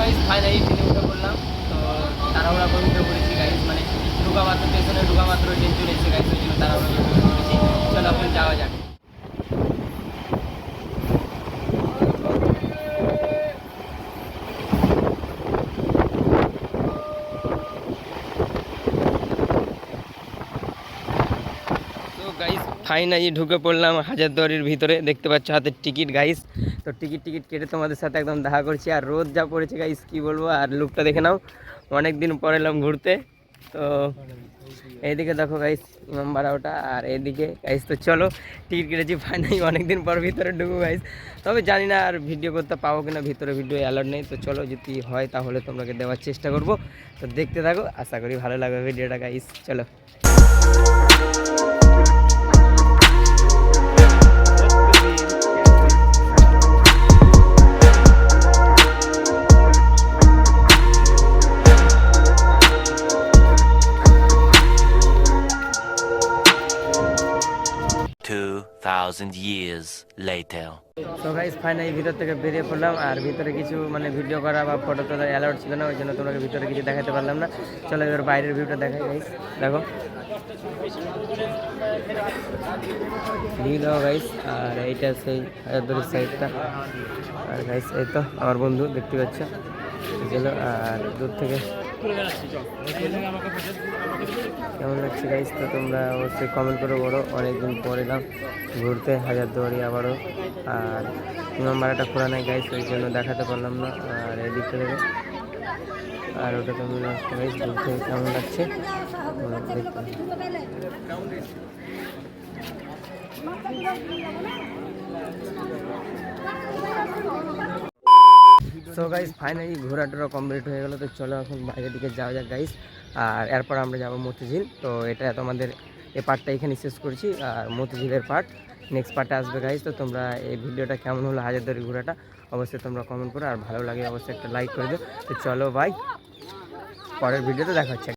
Guys finally ট্রেনে উঠে পড়লাম। তো তাড়াহুড়া করে উঠে পড়েছি গাইস, মানে ঢোকা মাত্র স্টেশনে ঢোকা মাত্র ট্রেন চলে এসেছে গাইস, ওই জন্য তাড়াহুড়া করে উঠে পড়েছি। চলো এখন যাওয়া যাক। তো গাইস ফাইনালি ঢুকে পড়লাম হাজারদুয়ারির ভিতরে। দেখতে পাচ্ছ হাতের টিকিট গাইস। তো টিকিট কেটে তোমাদের সাথে একদম দেখা করছি। আর রোদ যা পড়েছে গাইস কি বলবো, আর লুকটা দেখে নাও, অনেক দিন পর এলাম ঘুরতে। তো এইদিকে দেখো গাইস ইমামবাড়া ওটা, আর এইদিকে গাইস। তো চলো টিকিট কেটেছি ফাইনালি, অনেকদিন পর ভিতরে ঢুকবো গাইস। তবে জানি না আর ভিডিও করতে পাবো কিনা, ভিতরে ভিডিও অ্যালার্ট নেই। তো চলো যদি হয় তাহলে তোমাকে দেওয়ার চেষ্টা করব। তো দেখতে থাকো, আশা করি ভালো লাগবে ভিডিওটা গাইস। চলো। Thousand years later. তো গাইস ফাইনালি ভিতর থেকে বেরিয়ে পড়লাম। আর ভিতরে কিছু মানে ভিডিও করা বা ফটো তোলা অ্যালাউড ছিল না, ওই জন্য তোমাকে ভিতরে কিছু দেখাতে পারলাম না। চলো এবার বাইরের ভিউটা দেখাই গাইস। দেখো ভিউ দাও গাইস। আর এইটা সেই হাজারদুয়ারির সাইডটা। আর গাইস এই তো আমার বন্ধু দেখতে পাচ্ছ, চলো। আর দূর থেকে কেমন লাগছে গাইস, তো তোমরা অবশ্যই কমেন্ট করে বলো। অনেকদিন পর এলাম ঘুরতে হাজারদুয়ারি আবারও। আর ইমামবাড়াটা খোলা নাই গাইস, ওই জন্য দেখাতে পারলাম না। আর এদিকটা দেখো, আর ওটা তো মনে হচ্ছে গাইস দূর থেকে কেমন লাগছে সো গাইস ফাইনালি ঘোরাটোরা কমপ্লিট হয়ে গেল। তো চলো এখন বাইরের দিকে যাওয়া যাক গাইস। আর এরপর আমরা যাবো মতিঝিল। তো এটা তোমাদের এই পার্টটা এখানে শেষ করছি, আর মতিঝিলের পার্ট নেক্সট পার্টে আসবে গাইস। তো তোমরা এই ভিডিওটা কেমন হলো হাজারদুয়ারি ঘোরাটা অবশ্যই তোমরা কমেন্ট করো, আর ভালো লাগে অবশ্যই একটা লাইক করে দিও। তো চলো ভাই, পরের ভিডিওতে দেখা হচ্ছে।